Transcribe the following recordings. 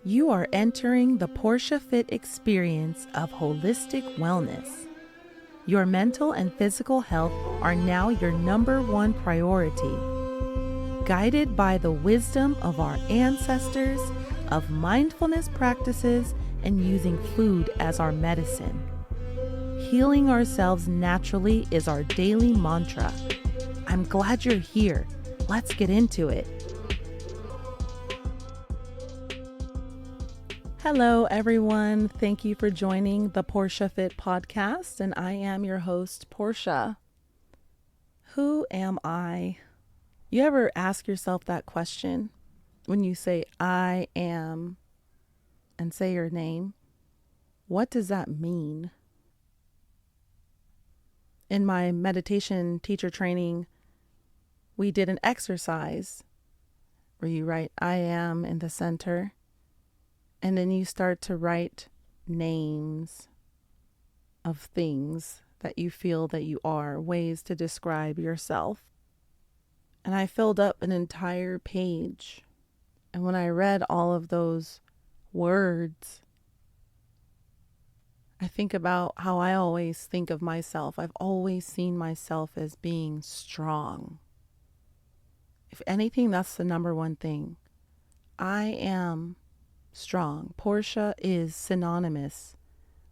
You are entering the Poirsha Fit experience of holistic wellness. Your mental and physical health are now your number one priority. Guided by the wisdom of our ancestors, of mindfulness practices, and using food as our medicine. Healing ourselves naturally is our daily mantra. I'm glad you're here. Let's get into it. Hello, everyone. Thank you for joining the Poirsha Fit podcast, and I am your host, Poirsha. Who am I? You ever ask yourself that question when you say, I am, and say your name? What does that mean? In my meditation teacher training, we did an exercise where you write, I am in the center. And then you start to write names of things that you feel that you are, ways to describe yourself. And I filled up an entire page. And when I read all of those words, I think about how I always think of myself. I've always seen myself as being strong. If anything, that's the number one thing. I am strong. Poirsha is synonymous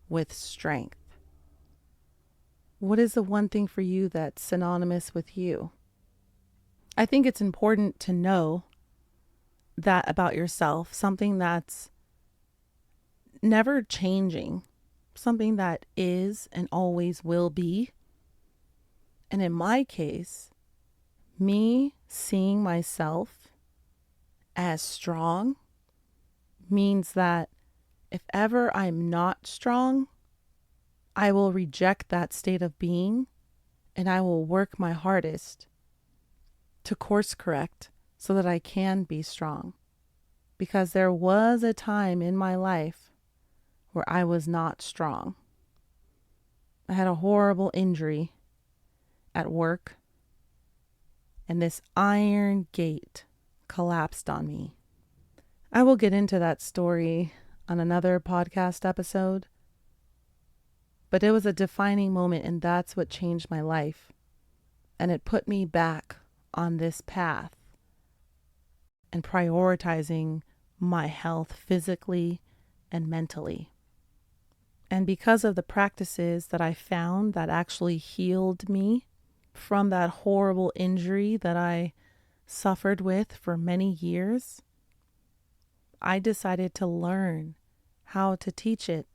with strength. What is the one thing for you that's synonymous with you? I think it's important to know that about yourself, something that's never changing, something that is and always will be. And in my case, me seeing myself as strong means that if ever I'm not strong, I will reject that state of being and I will work my hardest to course correct so that I can be strong. Because there was a time in my life where I was not strong. I had a horrible injury at work, and this iron gate collapsed on me. I will get into that story on another podcast episode, but it was a defining moment, and that's what changed my life. And it put me back on this path and prioritizing my health physically and mentally. And because of the practices that I found that actually healed me from that horrible injury that I suffered with for many years, I decided to learn how to teach it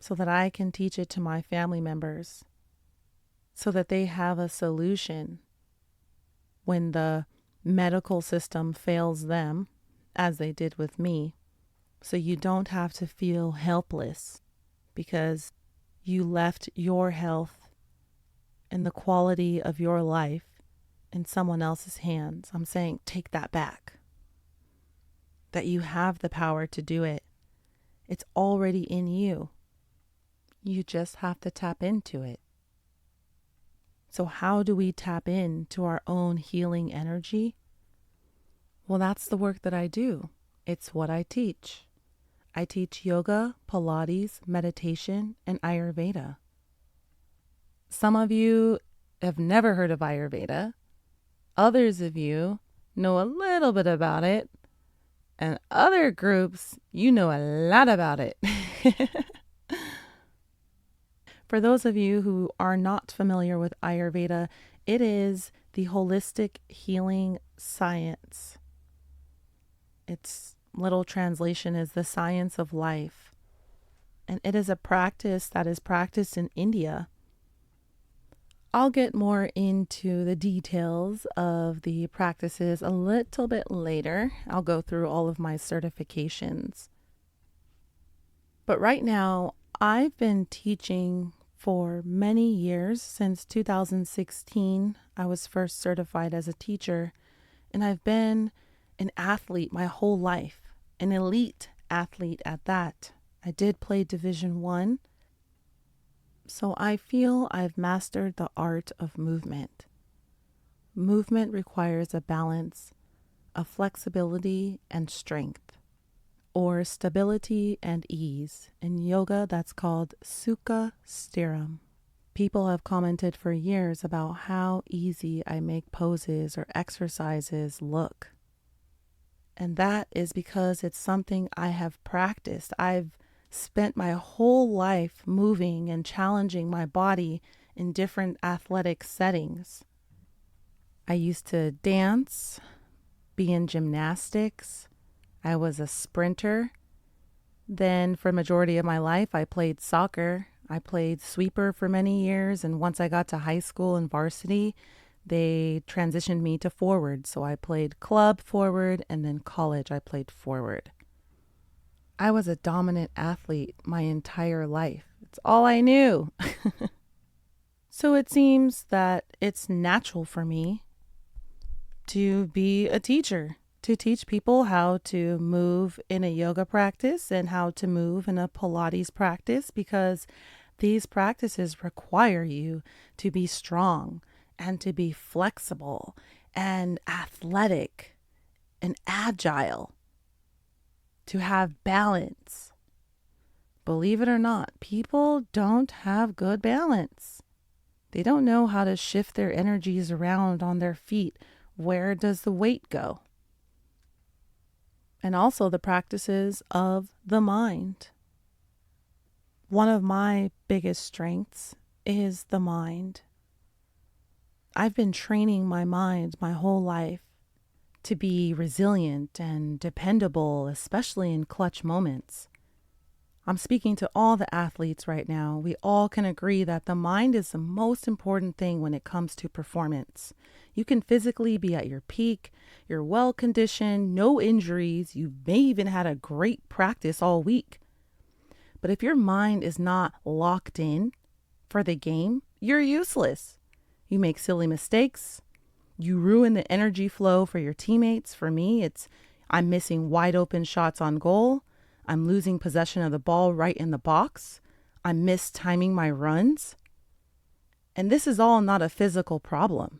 so that I can teach it to my family members, so that they have a solution when the medical system fails them, as they did with me. So you don't have to feel helpless because you left your health and the quality of your life in someone else's hands. I'm saying take that back. That you have the power to do it. It's already in you. You just have to tap into it. So how do we tap into our own healing energy? Well, that's the work that I do. It's what I teach. I teach yoga, Pilates, meditation, and Ayurveda. Some of you have never heard of Ayurveda. Others of you know a little bit about it. And other groups, you know a lot about it. For those of you who are not familiar with Ayurveda, it is the holistic healing science. Its little translation is the science of life. And it is a practice that is practiced in India. I'll get more into the details of the practices a little bit later. I'll go through all of my certifications. But right now, I've been teaching for many years. Since 2016, I was first certified as a teacher, and I've been an athlete my whole life, an elite athlete at that. I did play Division I. So I feel I've mastered the art of movement. Movement requires a balance of flexibility and strength. or stability and ease. In yoga, that's called Sukha Stiram. People have commented for years about how easy I make poses or exercises look. And that is because it's something I have practiced. I've spent my whole life moving and challenging my body in different athletic settings. I used to dance, be in gymnastics. I was a sprinter. Then for a majority of my life, I played soccer. I played sweeper for many years. And once I got to high school and varsity, they transitioned me to forward. So I played club forward, and then college I played forward. I was a dominant athlete my entire life. It's all I knew. So it seems that it's natural for me to be a teacher, to teach people how to move in a yoga practice and how to move in a Pilates practice, because these practices require you to be strong and to be flexible and athletic and agile, to have balance. Believe it or not, people don't have good balance. They don't know how to shift their energies around on their feet. Where does the weight go? And also the practices of the mind. One of my biggest strengths is the mind. I've been training my mind my whole life to be resilient and dependable, especially in clutch moments. I'm speaking to all the athletes right now. We all can agree that the mind is the most important thing when it comes to performance. You can physically be at your peak, you're well conditioned, no injuries, you may even had a great practice all week. But if your mind is not locked in for the game, you're useless. You make silly mistakes. You ruin the energy flow for your teammates. For me, I'm missing wide open shots on goal. I'm losing possession of the ball right in the box. I'm mistiming my runs. And this is all not a physical problem.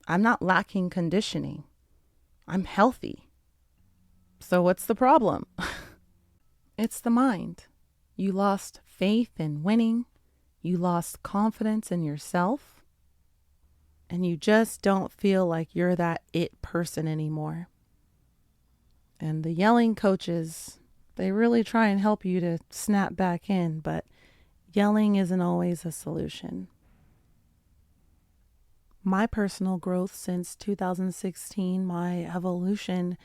I'm not lacking conditioning. I'm healthy. So what's the problem? It's the mind. You lost faith in winning. You lost confidence in yourself. And you just don't feel like you're that it person anymore. And the yelling coaches, they really try and help you to snap back in, but yelling isn't always a solution. My personal growth since 2016, my evolution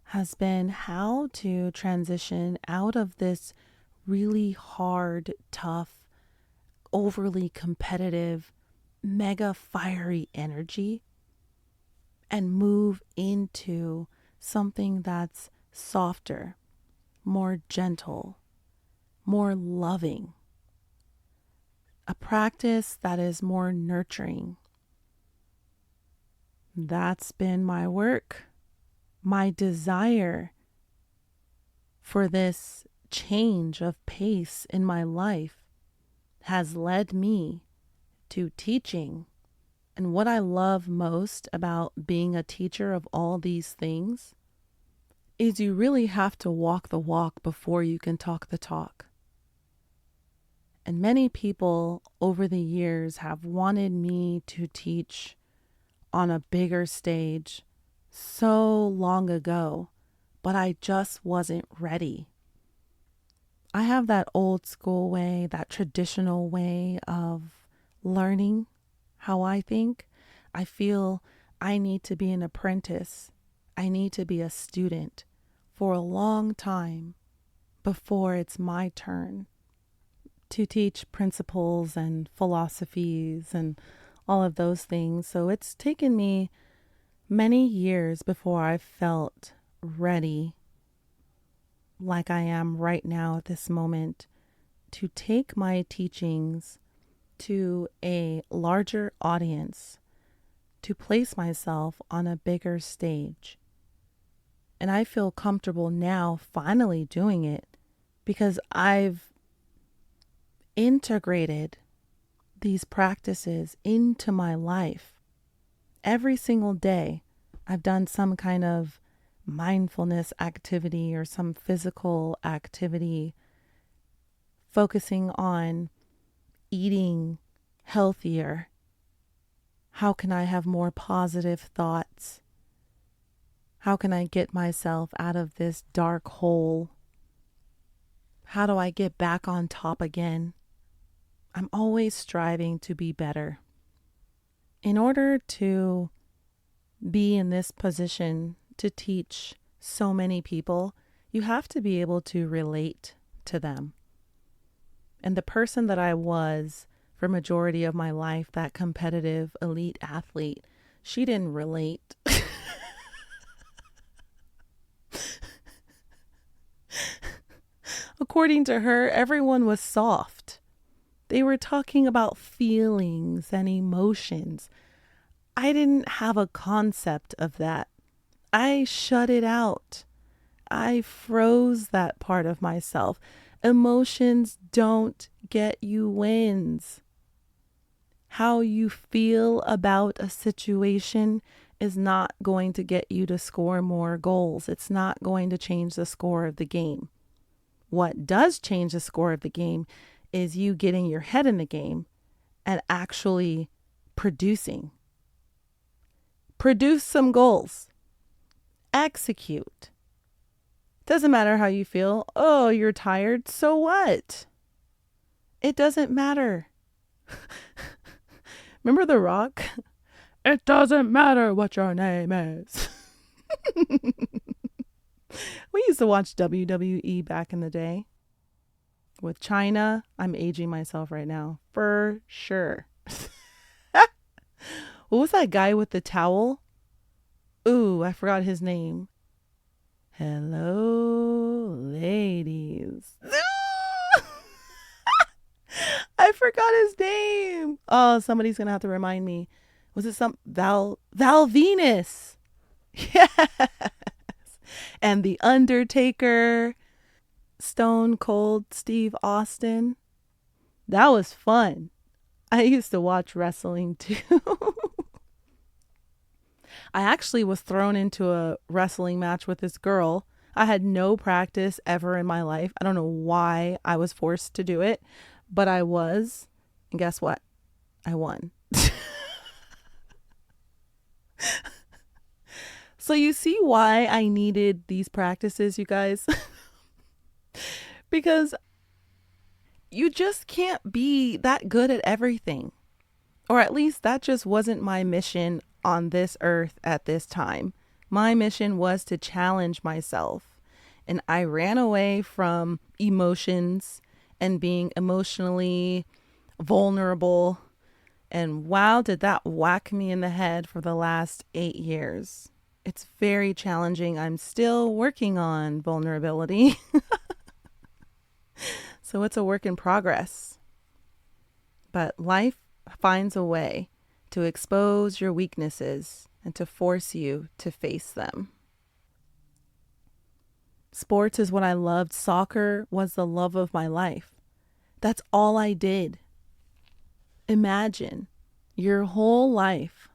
has been how to transition out of this really hard, tough, overly competitive, mega fiery energy and move into something that's softer, more gentle, more loving. A practice that is more nurturing. That's been my work. My desire for this change of pace in my life has led me to teaching. And what I love most about being a teacher of all these things is you really have to walk the walk before you can talk the talk. And many people over the years have wanted me to teach on a bigger stage so long ago, but I just wasn't ready. I have that old school way, that traditional way of learning how I think. I feel I need to be an apprentice. I need to be a student for a long time before it's my turn to teach principles and philosophies and all of those things. So it's taken me many years before I felt ready, like I am right now at this moment, to take my teachings to a larger audience, to place myself on a bigger stage. And I feel comfortable now finally doing it because I've integrated these practices into my life. Every single day, I've done some kind of mindfulness activity or some physical activity, focusing on eating healthier. How can I have more positive thoughts? How can I get myself out of this dark hole? How do I get back on top again? I'm always striving to be better. In order to be in this position to teach so many people, you have to be able to relate to them. And the person that I was for majority of my life, that competitive elite athlete, she didn't relate. According to her, everyone was soft. They were talking about feelings and emotions. I didn't have a concept of that. I shut it out. I froze that part of myself. Emotions don't get you wins. How you feel about a situation is not going to get you to score more goals. It's not going to change the score of the game. What does change the score of the game is you getting your head in the game and actually producing. Produce some goals. Execute. Doesn't matter how you feel. Oh, you're tired. So what? It doesn't matter. Remember The Rock? It doesn't matter what your name is. We used to watch WWE back in the day. With China, I'm aging myself right now. For sure. What was that guy with the towel? Ooh, I forgot his name. Hello, ladies. I forgot his name. Oh, somebody's going to have to remind me. Was it some Val Venus? Yes. And The Undertaker, Stone Cold Steve Austin. That was fun. I used to watch wrestling too. I actually was thrown into a wrestling match with this girl. I had no practice ever in my life. I don't know why I was forced to do it, but I was. And guess what? I won. So you see why I needed these practices, you guys? Because you just can't be that good at everything. Or at least that just wasn't my mission on this earth at this time. My mission was to challenge myself. And I ran away from emotions and being emotionally vulnerable. And wow, did that whack me in the head for the last 8 years. It's very challenging. I'm still working on vulnerability. So it's a work in progress. But life finds a way to expose your weaknesses and to force you to face them. Sports is what I loved. Soccer was the love of my life. That's all I did. Imagine your whole life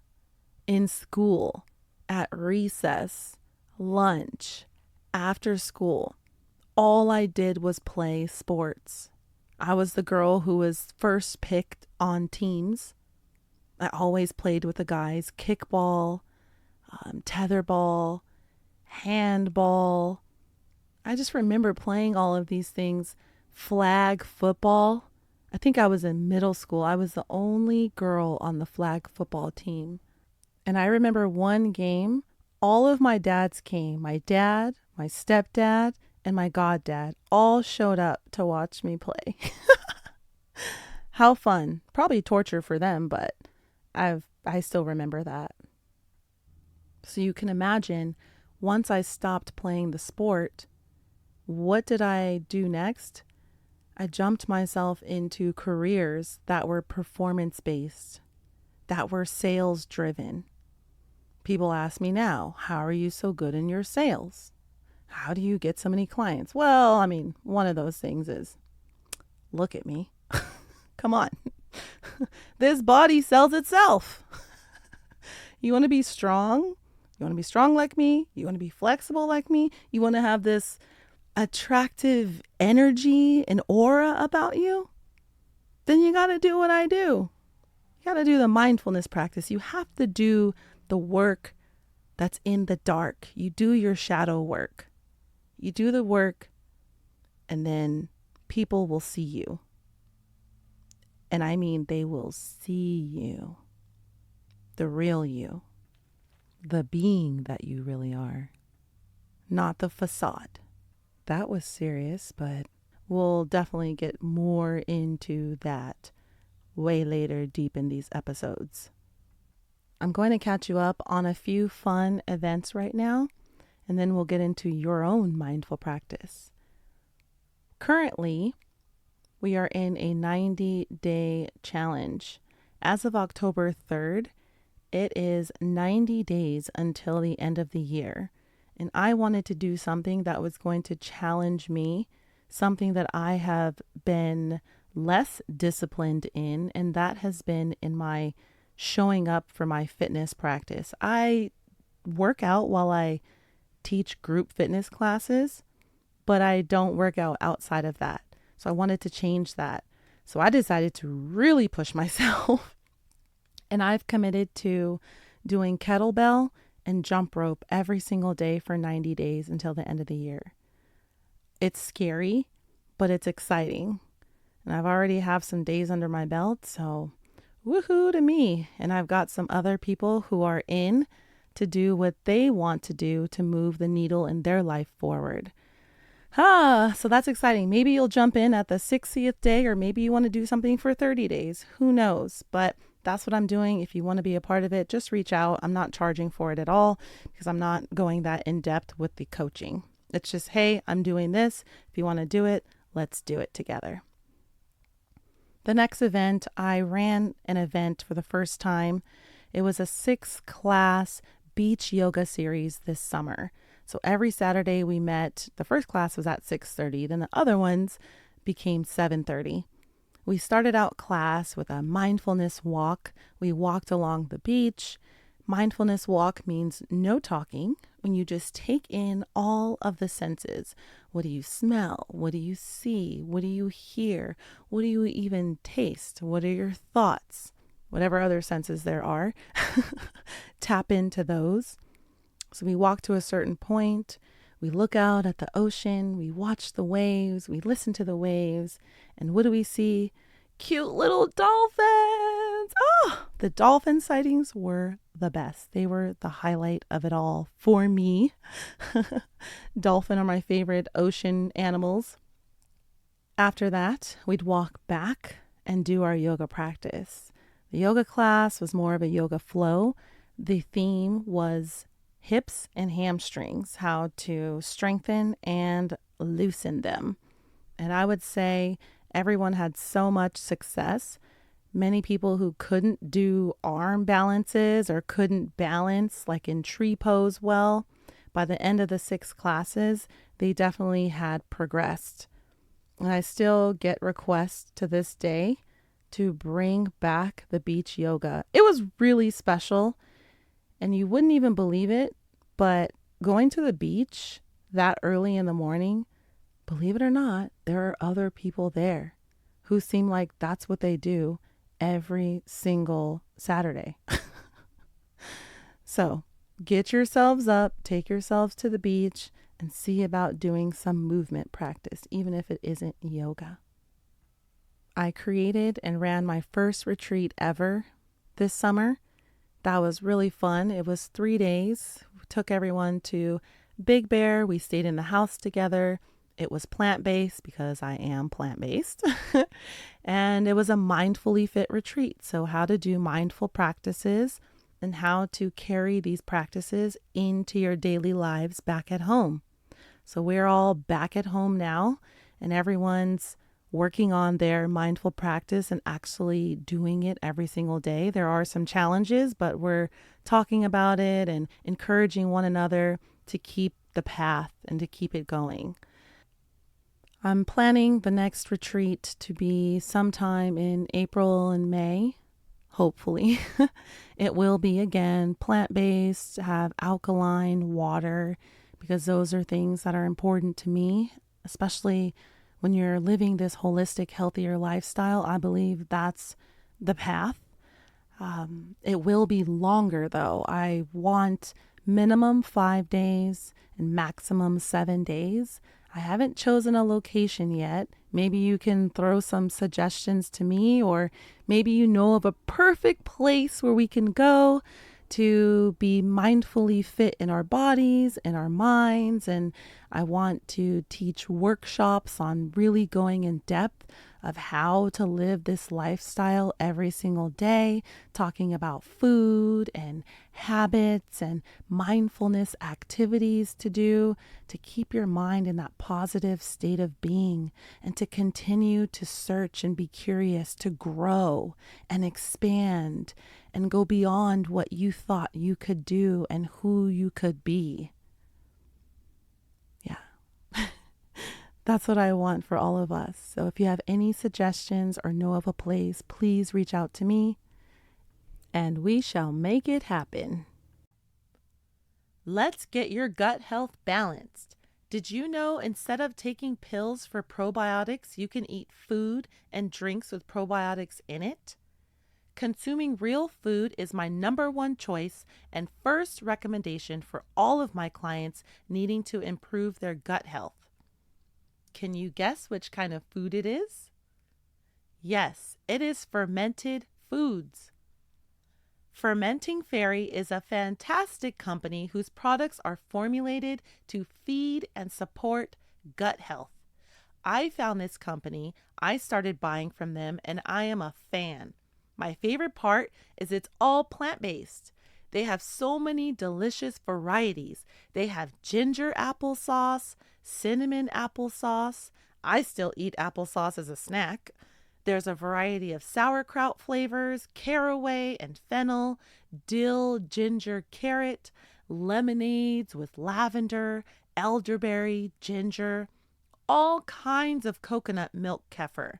in school, at recess, lunch, after school. All I did was play sports. I was the girl who was first picked on teams. I always played with the guys. Kickball, tetherball, handball. I just remember playing all of these things. Flag football. I think I was in middle school. I was the only girl on the flag football team. And I remember one game, all of my dads came. My dad, my stepdad, and my goddad all showed up to watch me play. How fun. Probably torture for them, but I still remember that. So you can imagine, once I stopped playing the sport, what did I do next? I jumped myself into careers that were performance-based, that were sales-driven. People ask me now, how are you so good in your sales? How do you get so many clients? Well, I mean, one of those things is, look at me. Come on. This body sells itself. You want to be strong? You want to be strong like me? You want to be flexible like me? You want to have this attractive energy and aura about you? Then you got to do what I do. You got to do the mindfulness practice. You have to do the work that's in the dark. You do your shadow work. You do the work, and then people will see you. And I mean, they will see you, the real you, the being that you really are, not the facade. That was serious, but we'll definitely get more into that way later deep in these episodes. I'm going to catch you up on a few fun events right now, and then we'll get into your own mindful practice. Currently, we are in a 90-day challenge. As of October 3rd, it is 90 days until the end of the year. And I wanted to do something that was going to challenge me, something that I have been less disciplined in, and that has been in my showing up for my fitness practice. I work out while I teach group fitness classes, but I don't work out outside of that. So I wanted to change that. So I decided to really push myself. And I've committed to doing kettlebell and jump rope every single day for 90 days until the end of the year. It's scary, but it's exciting. And I've already have some days under my belt, so woohoo to me. And I've got some other people who are in to do what they want to do to move the needle in their life forward. So that's exciting. Maybe you'll jump in at the 60th day, or maybe you want to do something for 30 days. Who knows? But that's what I'm doing. If you want to be a part of it, just reach out. I'm not charging for it at all because I'm not going that in depth with the coaching. It's just, hey, I'm doing this. If you want to do it, let's do it together. The next event, I ran an event for the first time. It was a 6-class beach yoga series this summer. So every Saturday we met. The first class was at 6:30. Then the other ones became 7:30. We started out class with a mindfulness walk. We walked along the beach. Mindfulness walk means no talking, when you just take in all of the senses. What do you smell? What do you see? What do you hear? What do you even taste? What are your thoughts? Whatever other senses there are, tap into those. So we walk to a certain point, we look out at the ocean, we watch the waves, we listen to the waves, and what do we see? Cute little dolphins! Oh, the dolphin sightings were the best. They were the highlight of it all for me. Dolphin are my favorite ocean animals. After that, we'd walk back and do our yoga practice. The yoga class was more of a yoga flow. The theme was hips and hamstrings, how to strengthen and loosen them. And I would say everyone had so much success. Many people who couldn't do arm balances or couldn't balance like in tree pose well, by the end of the 6 classes, they definitely had progressed. And I still get requests to this day to bring back the beach yoga. It was really special. And you wouldn't even believe it, but going to the beach that early in the morning, believe it or not, there are other people there who seem like that's what they do every single Saturday. So get yourselves up, take yourselves to the beach, and see about doing some movement practice, even if it isn't yoga. I created and ran my first retreat ever this summer. That was really fun. It was 3 days. We took everyone to Big Bear. We stayed in the house together. It was plant-based because I am plant-based. And it was a mindfully fit retreat. So how to do mindful practices and how to carry these practices into your daily lives back at home. So we're all back at home now, and everyone's working on their mindful practice and actually doing it every single day. There are some challenges, but we're talking about it and encouraging one another to keep the path and to keep it going. I'm planning the next retreat to be sometime in April and May. hopefully. It will be again plant-based, have alkaline water, because those are things that are important to me, especially when you're living this holistic, healthier lifestyle. I believe that's the path. It will be longer though. I want minimum 5 days and maximum 7 days. I haven't chosen a location yet. Maybe you can throw some suggestions to me, or maybe you know of a perfect place where we can go to be mindfully fit in our bodies and our minds. And I want to teach workshops on really going in depth of how to live this lifestyle every single day, talking about food and habits and mindfulness activities to do to keep your mind in that positive state of being, and to continue to search and be curious, to grow and expand and go beyond what you thought you could do and who you could be. Yeah. That's what I want for all of us. So if you have any suggestions or know of a place, please reach out to me and we shall make it happen. Let's get your gut health balanced. Did you know instead of taking pills for probiotics, you can eat food and drinks with probiotics in it? Consuming real food is my number one choice and first recommendation for all of my clients needing to improve their gut health. Can you guess which kind of food it is? Yes, it is fermented foods. Fermenting Fairy is a fantastic company whose products are formulated to feed and support gut health. I found this company, I started buying from them, and I am a fan. My favorite part is it's all plant-based. They have so many delicious varieties. They have ginger applesauce, cinnamon applesauce. I still eat applesauce as a snack. There's a variety of sauerkraut flavors, caraway and fennel, dill, ginger, carrot, lemonades with lavender, elderberry, ginger, all kinds of coconut milk kefir.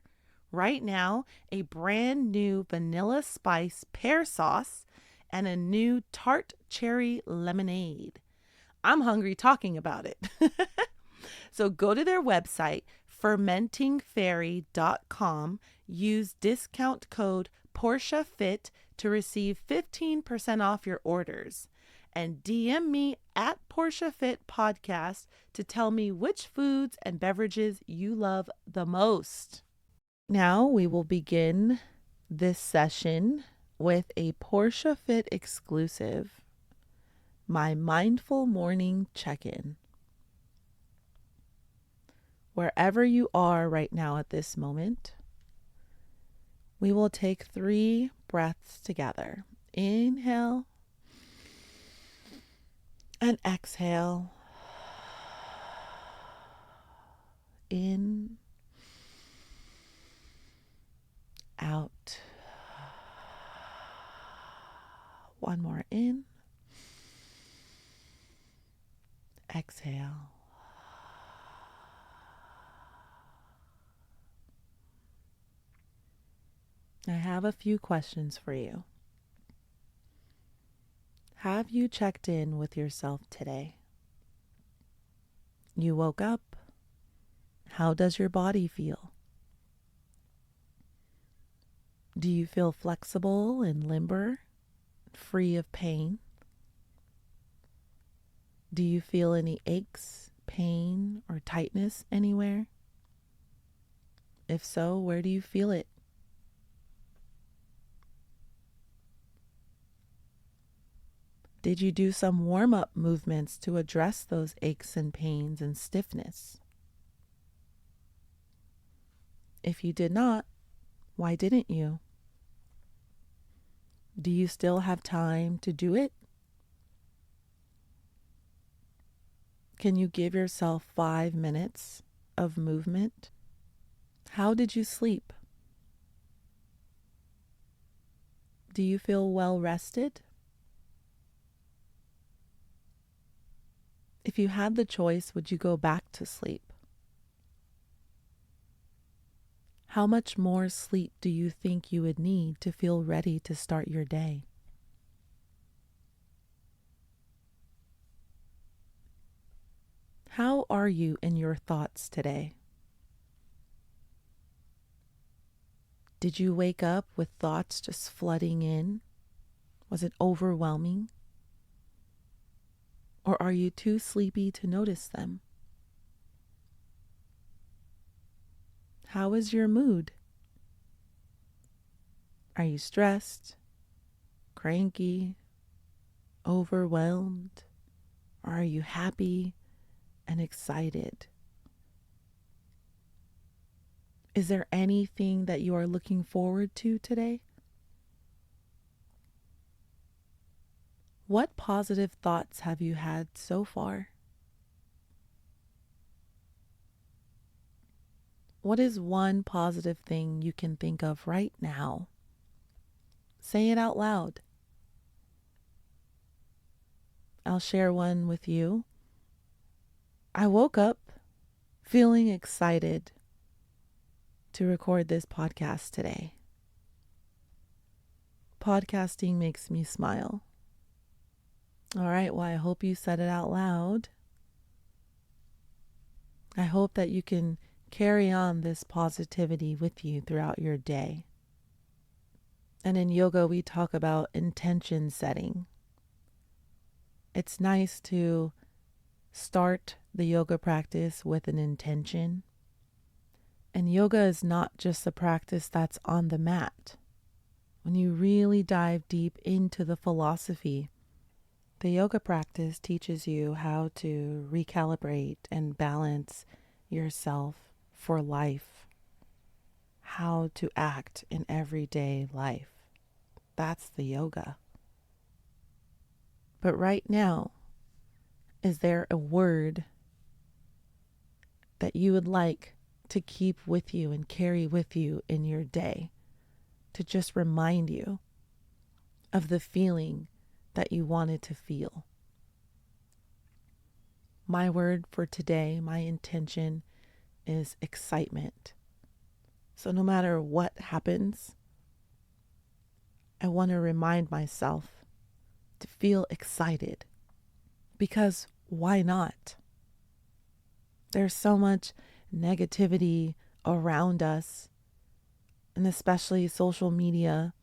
Right now, a brand new vanilla spice pear sauce and a new tart cherry lemonade. I'm hungry talking about it. So go to their website, fermentingfairy.com, use discount code PORTIAFIT to receive 15% off your orders. And DM me at PortiaFit Podcast to tell me which foods and beverages you love the most. Now we will begin this session with a Poirsha Fit exclusive, my mindful morning check-in. Wherever you are right now at this moment, we will take 3 breaths together. Inhale and exhale. In, out. One more in. Exhale. I have a few questions for you. Have you checked in with yourself today? You woke up. How does your body feel? Do you feel flexible and limber, free of pain? Do you feel any aches, pain, or tightness anywhere? If so, where do you feel it? Did you do some warm-up movements to address those aches and pains and stiffness? If you did not, why didn't you? Do you still have time to do it? Can you give yourself 5 minutes of movement? How did you sleep? Do you feel well rested? If you had the choice, would you go back to sleep? How much more sleep do you think you would need to feel ready to start your day? How are you in your thoughts today? Did you wake up with thoughts just flooding in? Was it overwhelming? Or are you too sleepy to notice them? How is your mood? Are you stressed, cranky, overwhelmed? Or are you happy and excited? Is there anything that you are looking forward to today? What positive thoughts have you had so far? What is one positive thing you can think of right now? Say it out loud. I'll share one with you. I woke up feeling excited to record this podcast today. Podcasting makes me smile. All right, well, I hope you said it out loud. I hope that you can carry on this positivity with you throughout your day. And in yoga, we talk about intention setting. It's nice to start the yoga practice with an intention. And yoga is not just a practice that's on the mat. When you really dive deep into the philosophy, the yoga practice teaches you how to recalibrate and balance yourself for life, how to act in everyday life. That's the yoga. But right now, is there a word that you would like to keep with you and carry with you in your day to just remind you of the feeling that you wanted to feel? My word for today, my intention is excitement. So no matter what happens, I want to remind myself to feel excited, because why not? There's so much negativity around us, and especially social media.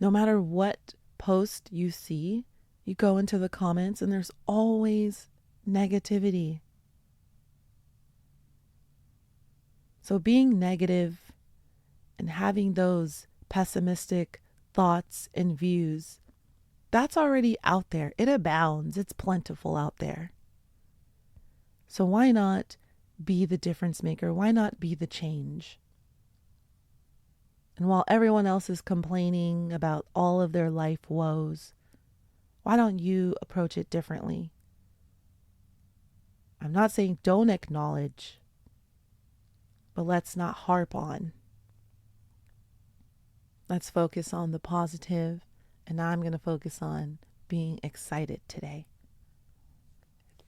No matter what post you see, you go into the comments and there's always negativity. So being negative and having those pessimistic thoughts and views, that's already out there. It abounds. It's plentiful out there. So why not be the difference maker? Why not be the change? And while everyone else is complaining about all of their life woes, why don't you approach it differently? I'm not saying don't acknowledge, but let's not harp on. Let's focus on the positive, and now I'm going to focus on being excited today.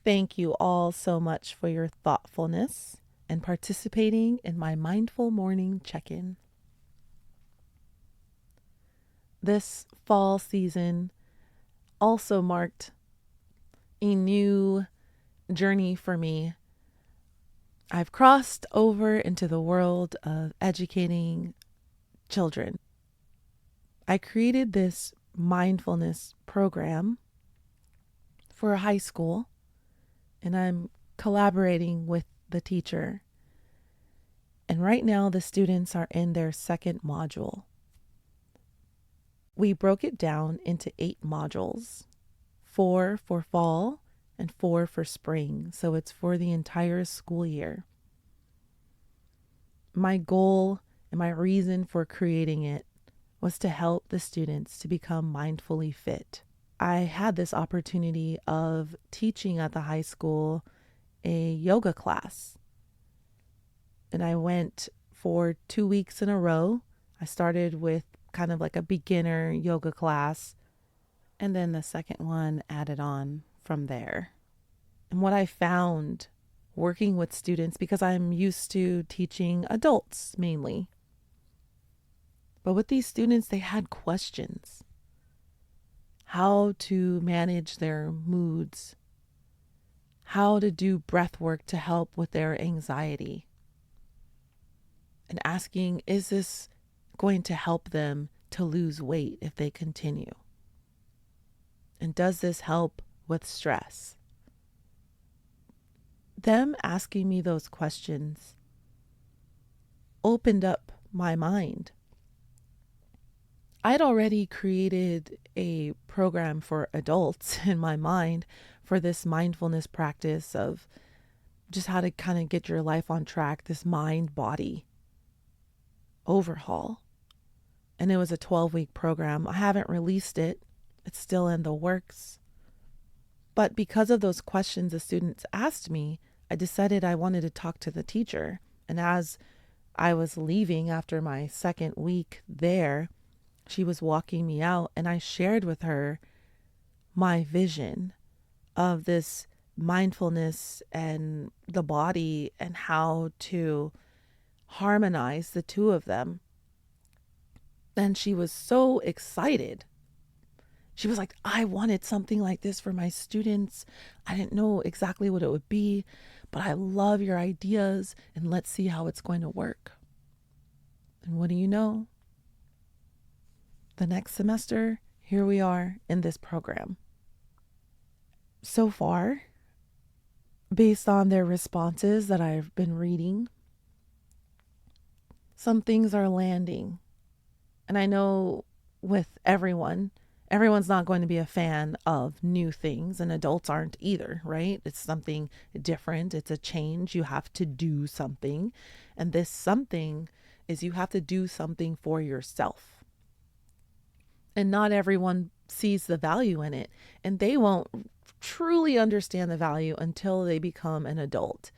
Thank you all so much for your thoughtfulness and participating in my mindful morning check-in. This fall season also marked a new journey for me. I've crossed over into the world of educating children. I created this mindfulness program for a high school, and I'm collaborating with the teacher. And right now the students are in their second module. We broke it down into 8 modules, 4 for fall and 4 for spring. So it's for the entire school year. My goal and my reason for creating it was to help the students to become mindfully fit. I had this opportunity of teaching at the high school a yoga class. And I went for 2 weeks in a row. I started with kind of like a beginner yoga class, and then the second one added on from there. And what I found working with students because I'm used to teaching adults mainly. But with these students, they had questions. How to manage their moods, how to do breath work to help with their anxiety, and asking, is this going to help them to lose weight if they continue? And does this help with stress? Them asking me those questions opened up my mind. I'd already created a program for adults in my mind for this mindfulness practice of just how to kind of get your life on track, this mind-body overhaul. And it was a 12-week program. I haven't released it. It's still in the works. But because of those questions the students asked me, I decided I wanted to talk to the teacher. And as I was leaving after my second week there, she was walking me out, and I shared with her my vision of this mindfulness and the body and how to harmonize the two of them. And she was so excited. She was like, I wanted something like this for my students. I didn't know exactly what it would be, but I love your ideas, and let's see how it's going to work. And what do you know? The next semester, here we are in this program. So far, based on their responses that I've been reading, some things are landing. And I know with everyone's not going to be a fan of new things, and adults aren't either, right? It's something different. It's a change. You have to do something. And this something is you have to do something for yourself. And not everyone sees the value in it. And they won't truly understand the value until they become an adult.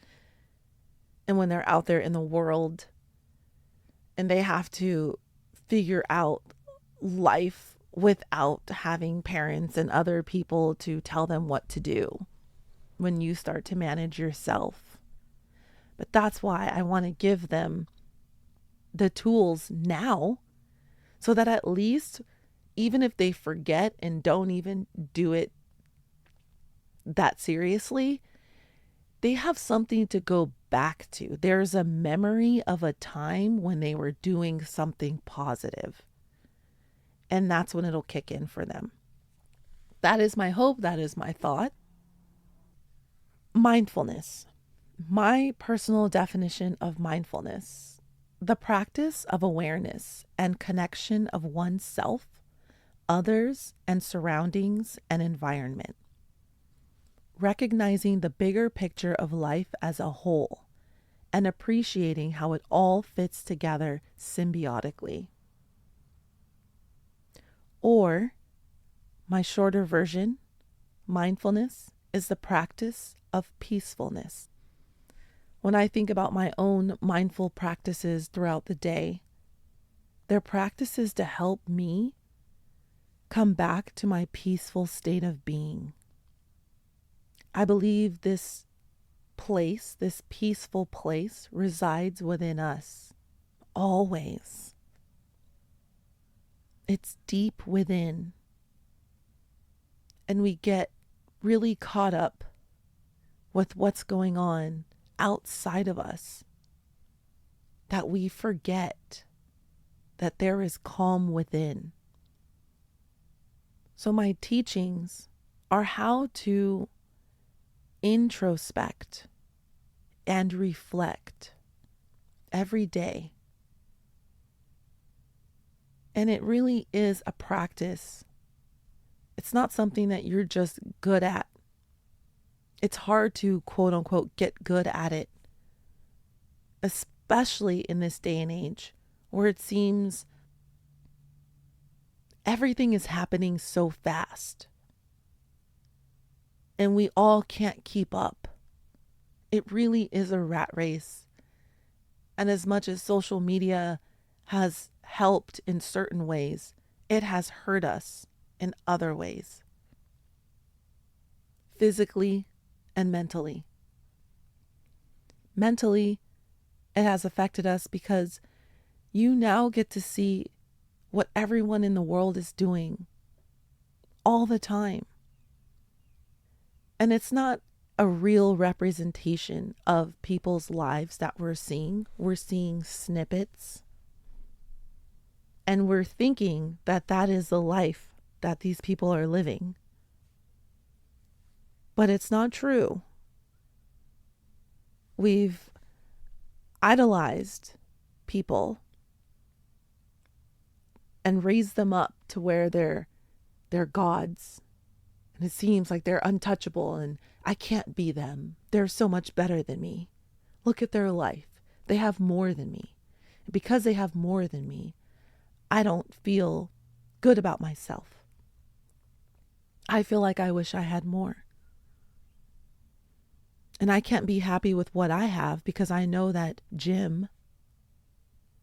And when they're out there in the world and they have to figure out life without having parents and other people to tell them what to do, when you start to manage yourself. But that's why I want to give them the tools now, so that at least, even if they forget and don't even do it that seriously, they have something to go back to. There's a memory of a time when they were doing something positive. And that's when it'll kick in for them. That is my hope. That is my thought. Mindfulness. My personal definition of mindfulness: the practice of awareness and connection of oneself, others, and surroundings and environment. Recognizing the bigger picture of life as a whole and appreciating how it all fits together symbiotically. Or, my shorter version, mindfulness is the practice of peacefulness. When I think about my own mindful practices throughout the day, they're practices to help me come back to my peaceful state of being. I believe this place, this peaceful place, resides within us, always. It's deep within. And we get really caught up with what's going on outside of us, that we forget that there is calm within. So my teachings are how to introspect and reflect every day. And it really is a practice. It's not something that you're just good at. It's hard to, quote unquote, get good at it, especially in this day and age where it seems everything is happening so fast and we all can't keep up. It really is a rat race. And as much as social media has helped in certain ways, it has hurt us in other ways, physically and mentally. Mentally, it has affected us because you now get to see what everyone in the world is doing all the time. And it's not a real representation of people's lives that we're seeing. We're seeing snippets. And we're thinking that that is the life that these people are living. But it's not true. We've idolized people and raised them up to where they're gods. And it seems like they're untouchable and I can't be them. They're so much better than me. Look at their life. They have more than me. And because they have more than me, I don't feel good about myself. I feel like I wish I had more. And I can't be happy with what I have because I know that Jim,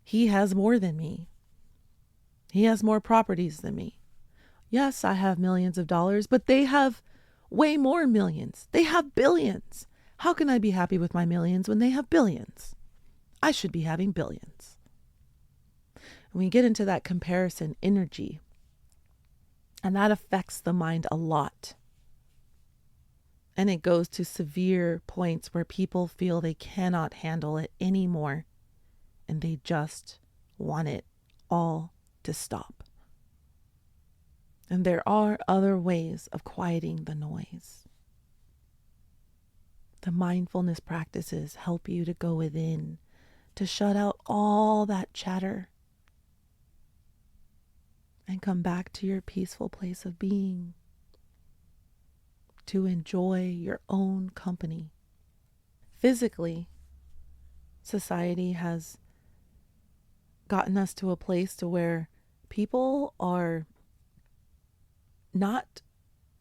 he has more than me. He has more properties than me. Yes, I have millions of dollars, but they have way more millions. They have billions. How can I be happy with my millions when they have billions? I should be having billions. When you get into that comparison energy, and that affects the mind a lot. And it goes to severe points where people feel they cannot handle it anymore. And they just want it all to stop. And there are other ways of quieting the noise. The mindfulness practices help you to go within, to shut out all that chatter and come back to your peaceful place of being, to enjoy your own company. Physically, society has gotten us to a place to where people are not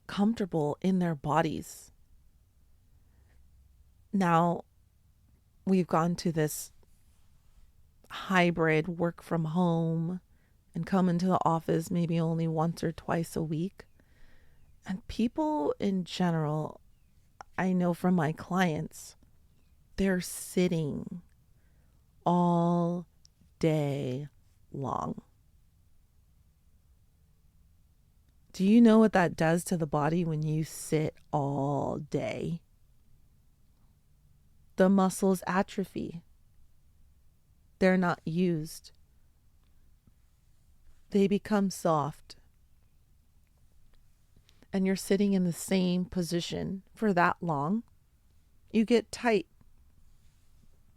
comfortable in their bodies. Now, we've gone to this hybrid work from home and come into the office maybe only once or twice a week. And people in general, I know from my clients, they're sitting all day long. Do you know what that does to the body when you sit all day? The muscles atrophy. They're not used. They become soft. And you're sitting in the same position for that long. You get tight.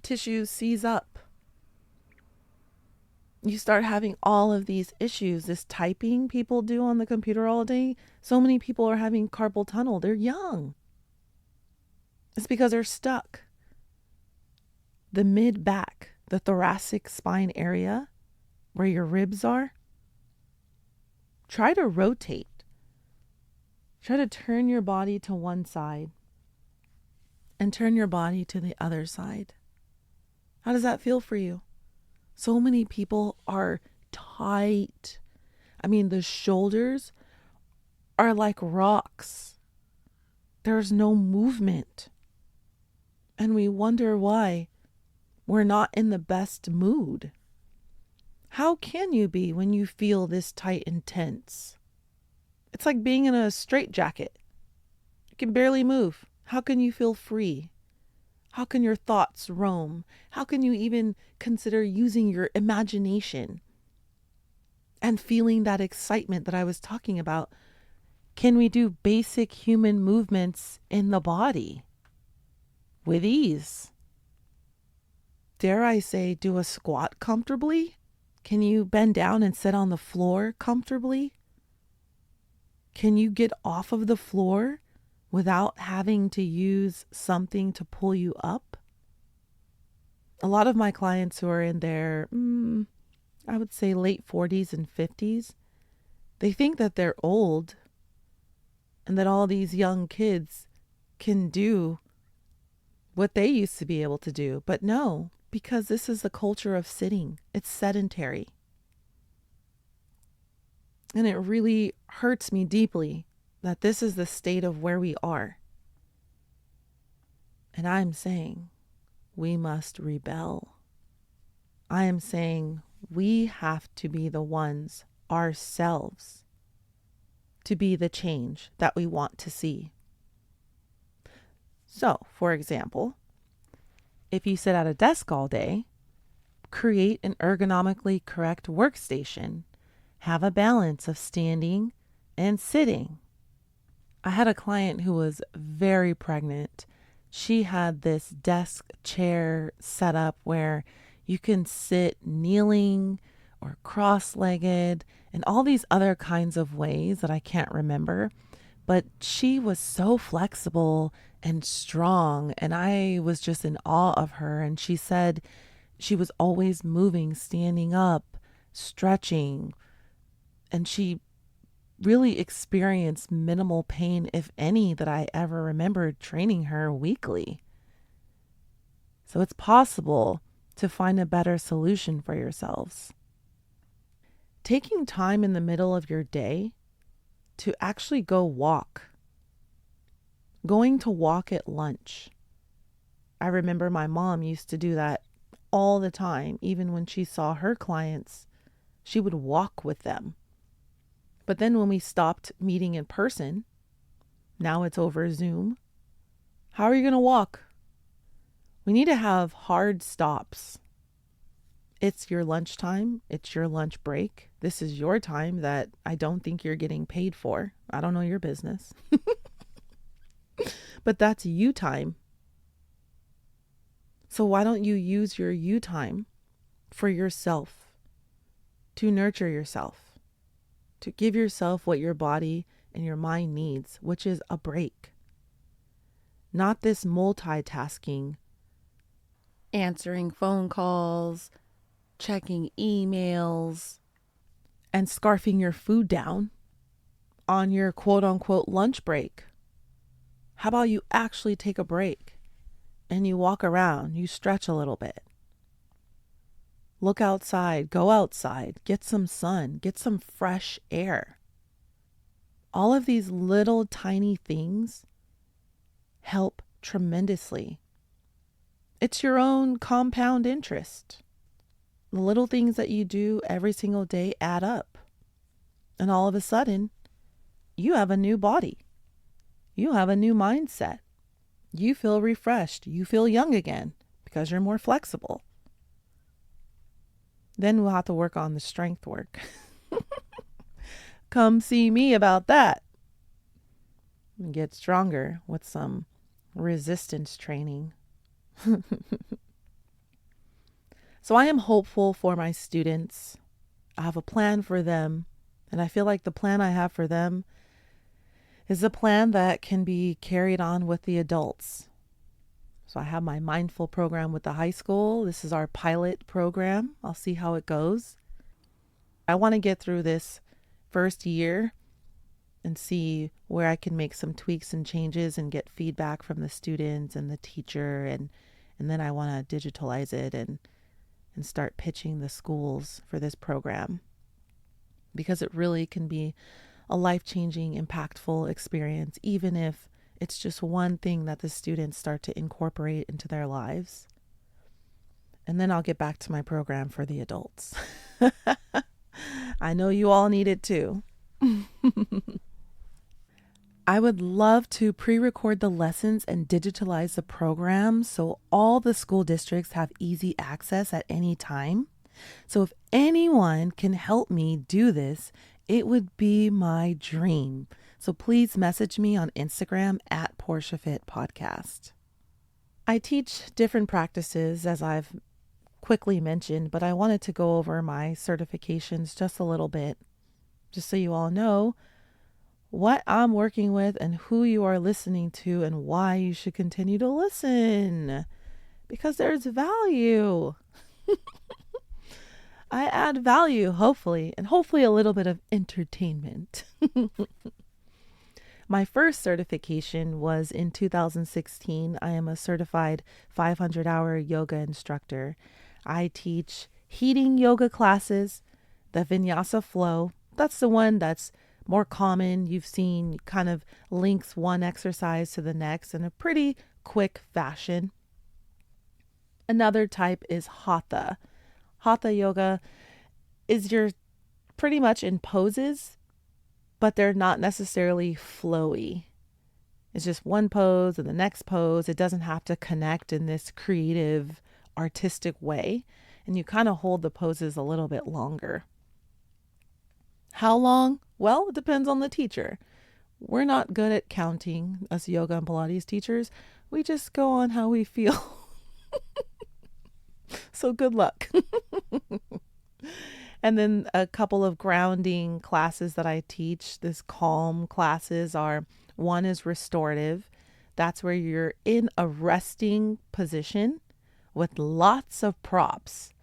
Tissues seize up. You start having all of these issues. This typing people do on the computer all day. So many people are having carpal tunnel. They're young. It's because they're stuck. The mid back, the thoracic spine area where your ribs are, try to rotate. Try to turn your body to one side and turn your body to the other side. How does that feel for you? So many people are tight. I mean, the shoulders are like rocks. There's no movement. And we wonder why we're not in the best mood. How can you be when you feel this tight and tense? It's like being in a straitjacket. You can barely move. How can you feel free? How can your thoughts roam? How can you even consider using your imagination and feeling that excitement that I was talking about? Can we do basic human movements in the body with ease? Dare I say, do a squat comfortably? Can you bend down and sit on the floor comfortably? Can you get off of the floor without having to use something to pull you up? A lot of my clients who are in their, I would say late 40s and 50s, they think that they're old and that all these young kids can do what they used to be able to do. But no, because this is the culture of sitting. It's sedentary. And it really hurts me deeply that this is the state of where we are. And I'm saying, we must rebel. I am saying we have to be the ones ourselves to be the change that we want to see. So, for example, if you sit at a desk all day, create an ergonomically correct workstation. Have a balance of standing and sitting. I had a client who was very pregnant. She had this desk chair set up where you can sit kneeling or cross-legged and all these other kinds of ways that I can't remember. But she was so flexible and strong, and I was just in awe of her. And she said she was always moving, standing up, stretching, and she really experienced minimal pain, if any, that I ever remembered training her weekly. So it's possible to find a better solution for yourselves. Taking time in the middle of your day to actually go walk. Going to walk at lunch. I remember my mom used to do that all the time. Even when she saw her clients, she would walk with them. But then when we stopped meeting in person, now it's over Zoom, how are you going to walk? We need to have hard stops. It's your lunchtime. It's your lunch break. This is your time that I don't think you're getting paid for. I don't know your business. But that's you time. So why don't you use your you time for yourself, to nurture yourself, to give yourself what your body and your mind needs, which is a break. Not this multitasking, answering phone calls, checking emails, and scarfing your food down on your quote unquote lunch break. How about you actually take a break and you walk around, you stretch a little bit. Look outside, go outside, get some sun, get some fresh air. All of these little tiny things help tremendously. It's your own compound interest. The little things that you do every single day add up. And all of a sudden, you have a new body. You have a new mindset. You feel refreshed. You feel young again because you're more flexible. Then we'll have to work on the strength work. Come see me about that. And get stronger with some resistance training. So I am hopeful for my students. I have a plan for them. And I feel like the plan I have for them is a plan that can be carried on with the adults. So I have my mindful program with the high school. This is our pilot program. I'll see how it goes. I want to get through this first year and see where I can make some tweaks and changes and get feedback from the students and the teacher. And then I want to digitalize it and start pitching the schools for this program, because it really can be a life-changing, impactful experience, even if it's just one thing that the students start to incorporate into their lives. And then I'll get back to my program for the adults. I know you all need it too. I would love to pre-record the lessons and digitalize the program so all the school districts have easy access at any time. So if anyone can help me do this, it would be my dream. So please message me on Instagram at Poirsha Fit Podcast. I teach different practices, as I've quickly mentioned, but I wanted to go over my certifications just a little bit, just so you all know what I'm working with and who you are listening to and why you should continue to listen, because there's value. I add value, hopefully, and hopefully a little bit of entertainment. My first certification was in 2016. I am a certified 500-hour yoga instructor. I teach heating yoga classes, the vinyasa flow. That's the one that's more common. You've seen kind of links one exercise to the next in a pretty quick fashion. Another type is Hatha. Hatha yoga is you're pretty much in poses, but they're not necessarily flowy. It's just one pose and the next pose. It doesn't have to connect in this creative, artistic way. And you kind of hold the poses a little bit longer. How long? Well, it depends on the teacher. We're not good at counting, us yoga and Pilates teachers. We just go on how we feel. So good luck. And then a couple of grounding classes that I teach, this calm classes are, one is restorative. That's where you're in a resting position with lots of props.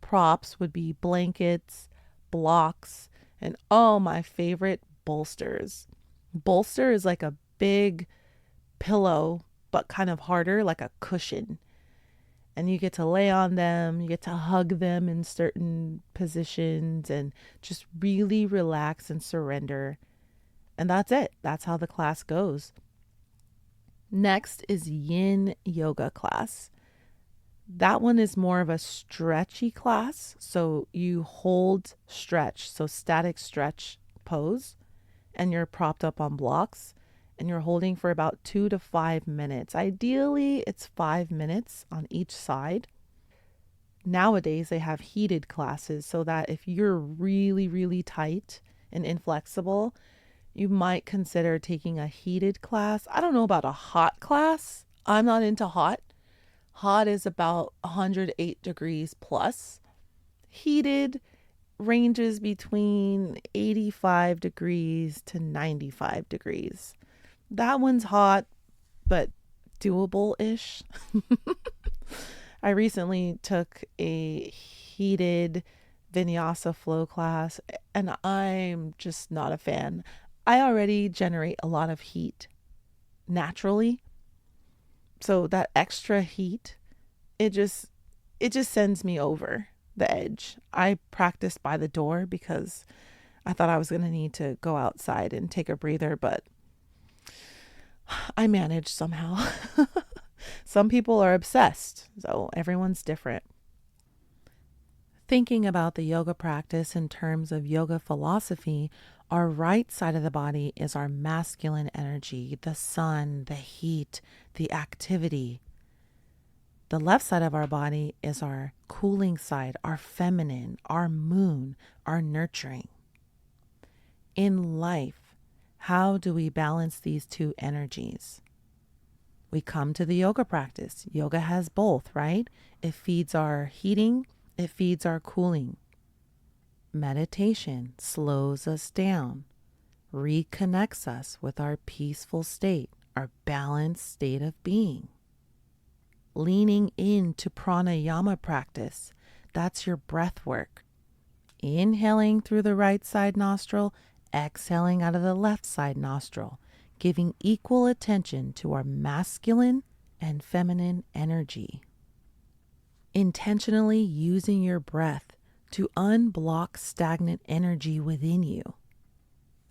Props would be blankets, blocks, and oh, my favorite, bolsters. Bolster is like a big pillow, but kind of harder, like a cushion. And you get to lay on them, you get to hug them in certain positions and just really relax and surrender. And that's it. That's how the class goes. Next is Yin yoga class. That one is more of a stretchy class. So you hold stretch, so static stretch pose, and you're propped up on blocks and you're holding for about 2 to 5 minutes. Ideally, it's 5 minutes on each side. Nowadays, they have heated classes so that if you're really, really tight and inflexible, you might consider taking a heated class. I don't know about a hot class. I'm not into hot. Hot is about 108 degrees plus. Heated ranges between 85 degrees to 95 degrees. That one's hot, but doable-ish. I recently took a heated vinyasa flow class, and I'm just not a fan. I already generate a lot of heat naturally. So that extra heat, it just sends me over the edge. I practiced by the door because I thought I was going to need to go outside and take a breather, but I managed somehow. Some people are obsessed, so everyone's different. Thinking about the yoga practice in terms of yoga philosophy, our right side of the body is our masculine energy, the sun, the heat, the activity. The left side of our body is our cooling side, our feminine, our moon, our nurturing. In life, how do we balance these two energies? We come to the yoga practice. Yoga has both, right? It feeds our heating, it feeds our cooling. Meditation slows us down, reconnects us with our peaceful state, our balanced state of being. Leaning into pranayama practice, that's your breath work. Inhaling through the right side nostril, exhaling out of the left side nostril, giving equal attention to our masculine and feminine energy. Intentionally using your breath to unblock stagnant energy within you.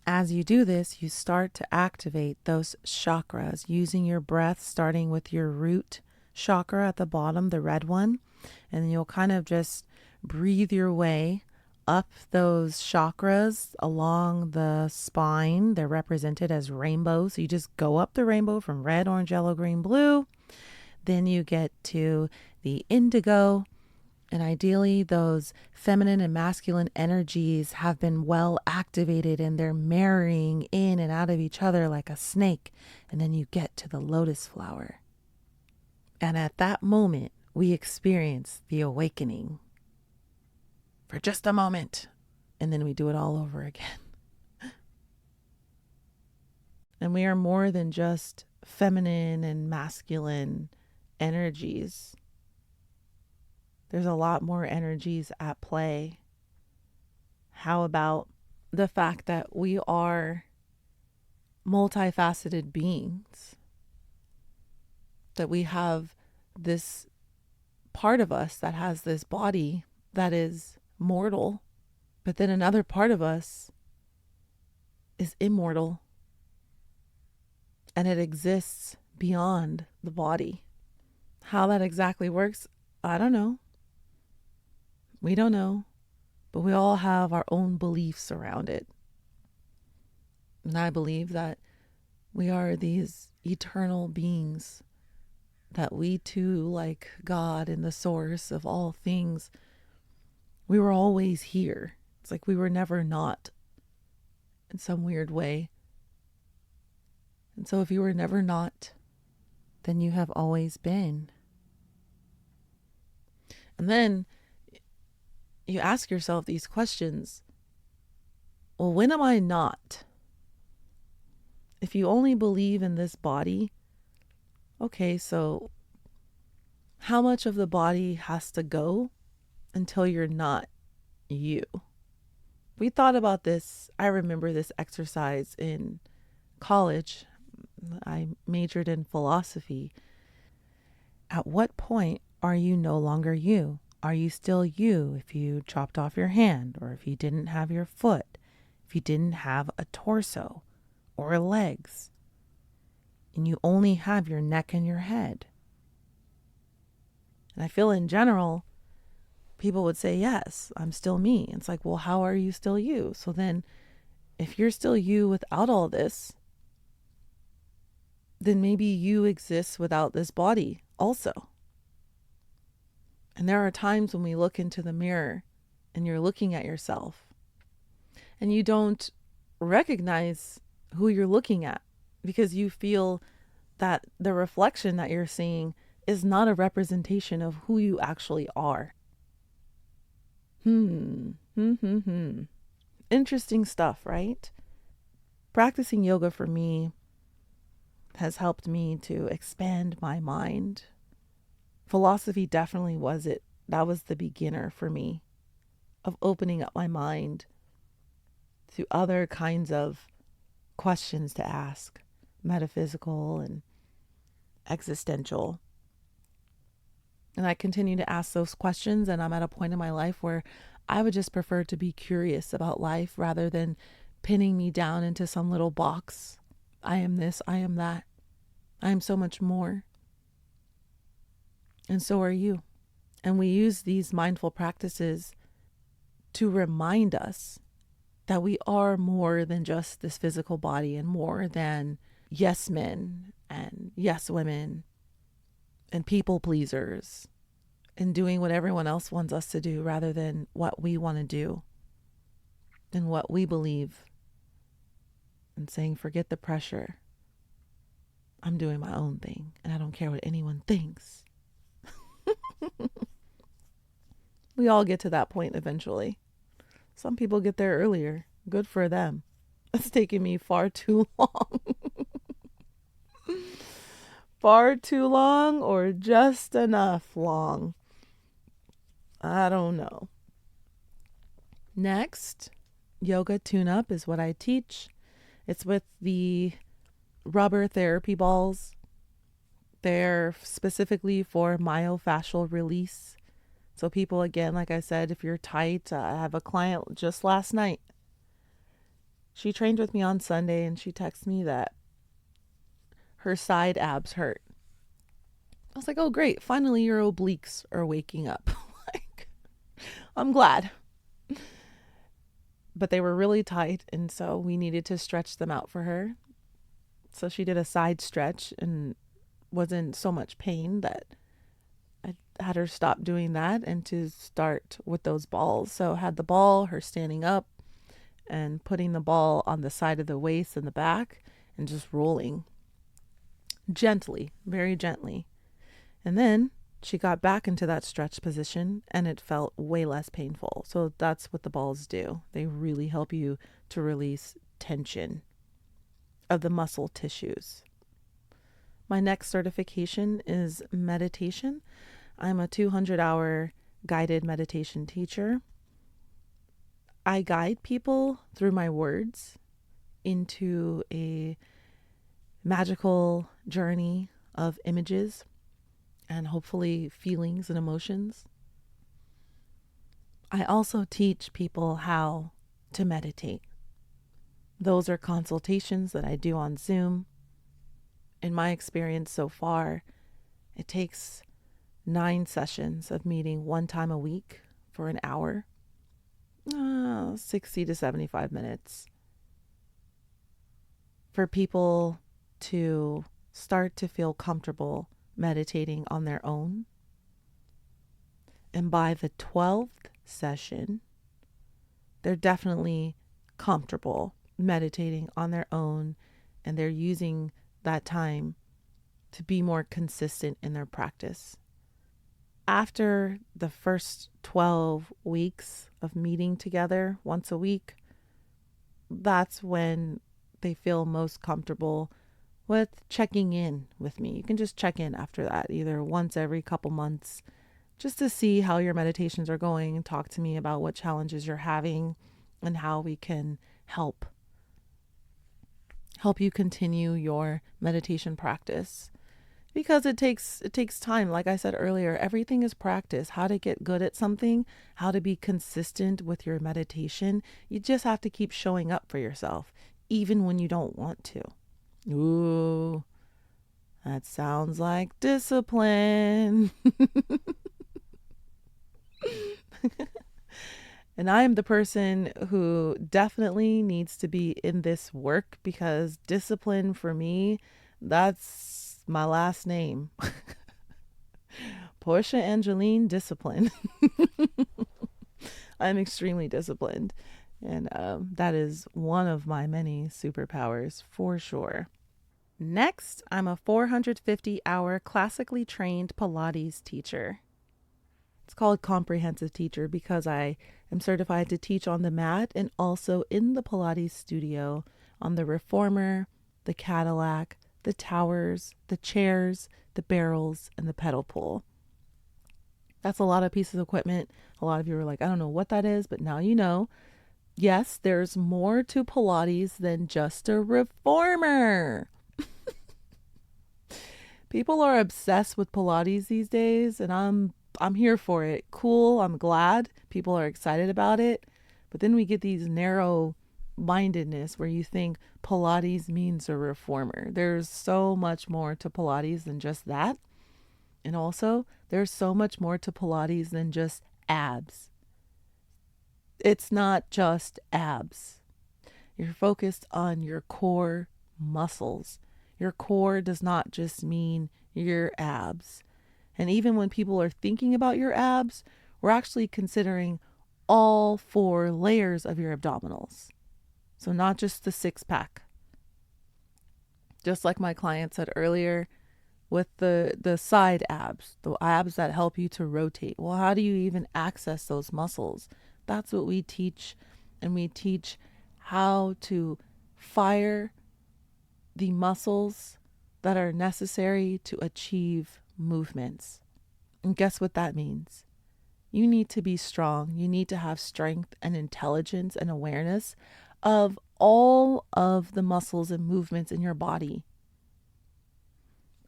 As you do this, you start to activate those chakras using your breath, starting with your root chakra at the bottom, the red one, and you'll kind of just breathe your way up those chakras along the spine. They're represented as rainbows. So you just go up the rainbow from red, orange, yellow, green, blue. Then you get to the indigo. And ideally, those feminine and masculine energies have been well activated and they're marrying in and out of each other like a snake. And then you get to the lotus flower. And at that moment, we experience the awakening. For just a moment, and then we do it all over again. And we are more than just feminine and masculine energies. There's a lot more energies at play. How about the fact that we are multifaceted beings? That we have this part of us that has this body that is mortal, but then another part of us is immortal and it exists beyond the body. How that exactly works, I don't know. We don't know. But we all have our own beliefs around it. And I believe that we are these eternal beings, that we too, like God and the source of all things, we were always here. It's like we were never not in some weird way. And so if you were never not, then you have always been. And then you ask yourself these questions. Well, when am I not? If you only believe in this body, okay, so how much of the body has to go until you're not you? We thought about this. I remember this exercise in college. I majored in philosophy. At what point are you no longer you? Are you still you if you chopped off your hand, or if you didn't have your foot, if you didn't have a torso or legs, and you only have your neck and your head? And I feel in general, people would say, yes, I'm still me. It's like, well, how are you still you? So then if you're still you without all this, then maybe you exist without this body also. And there are times when we look into the mirror and you're looking at yourself and you don't recognize who you're looking at, because you feel that the reflection that you're seeing is not a representation of who you actually are. Interesting stuff, right? Practicing yoga for me has helped me to expand my mind. Philosophy definitely was it. That was the beginner for me of opening up my mind to other kinds of questions to ask, metaphysical and existential. And I continue to ask those questions, and I'm at a point in my life where I would just prefer to be curious about life rather than pinning me down into some little box. I am this, I am that. I am so much more. And so are you. And we use these mindful practices to remind us that we are more than just this physical body, and more than yes men and yes women and people pleasers and doing what everyone else wants us to do rather than what we want to do and what we believe, and saying, forget the pressure. I'm doing my own thing and I don't care what anyone thinks. We all get to that point eventually. Some people get there earlier. Good for them. It's taken me far too long. Far too long, or just enough long. I don't know. Next, yoga tune-up is what I teach. It's with the rubber therapy balls. They're specifically for myofascial release. So people, again, like I said, if you're tight, I have a client just last night. She trained with me on Sunday and she texted me that her side abs hurt. I was like, oh, great. Finally, your obliques are waking up. Like, I'm glad. But they were really tight, and so we needed to stretch them out for her. So she did a side stretch and was in so much pain that I had her stop doing that and to start with those balls. So I had the ball, her standing up and putting the ball on the side of the waist and the back and just rolling gently, very gently. And then she got back into that stretch position and it felt way less painful. So that's what the balls do. They really help you to release tension of the muscle tissues. My next certification is meditation. I'm a 200-hour guided meditation teacher. I guide people through my words into a magical journey of images and hopefully feelings and emotions. I also teach people how to meditate. Those are consultations that I do on Zoom. In my experience so far, it takes 9 sessions of meeting one time a week for an hour, 60 to 75 minutes, for people to start to feel comfortable meditating on their own. And by the 12th session, they're definitely comfortable meditating on their own, and they're using that time to be more consistent in their practice. After the first 12 weeks of meeting together once a week, that's when they feel most comfortable with checking in with me. You can just check in after that, either once every couple months, just to see how your meditations are going and talk to me about what challenges you're having and how we can help you continue your meditation practice. Because it takes time. Like I said earlier, everything is practice. How to get good at something, how to be consistent with your meditation. You just have to keep showing up for yourself, even when you don't want to. Ooh, that sounds like discipline. And I am the person who definitely needs to be in this work, because discipline for me, that's my last name. Poirsha Angeline Discipline. I'm extremely disciplined. And that is one of my many superpowers for sure. Next, I'm a 450-hour classically trained Pilates teacher. It's called comprehensive teacher because I am certified to teach on the mat and also in the Pilates studio on the reformer, the Cadillac, the towers, the chairs, the barrels, and the pedal pull. That's a lot of pieces of equipment. A lot of you are like, I don't know what that is, but now you know. Yes, there's more to Pilates than just a reformer. People are obsessed with Pilates these days, and I'm here for it. Cool, I'm glad people are excited about it. But then we get these narrow mindedness where you think Pilates means a reformer. There's so much more to Pilates than just that. And also, there's so much more to Pilates than just abs. It's not just abs. You're focused on your core muscles. Your core does not just mean your abs. And even when people are thinking about your abs, we're actually considering all 4 layers of your abdominals. So not just the 6-pack. Just like my client said earlier with the side abs, the abs that help you to rotate. Well, how do you even access those muscles? That's what we teach. And we teach how to fire the muscles that are necessary to achieve movements. And guess what that means? You need to be strong. You need to have strength and intelligence and awareness of all of the muscles and movements in your body.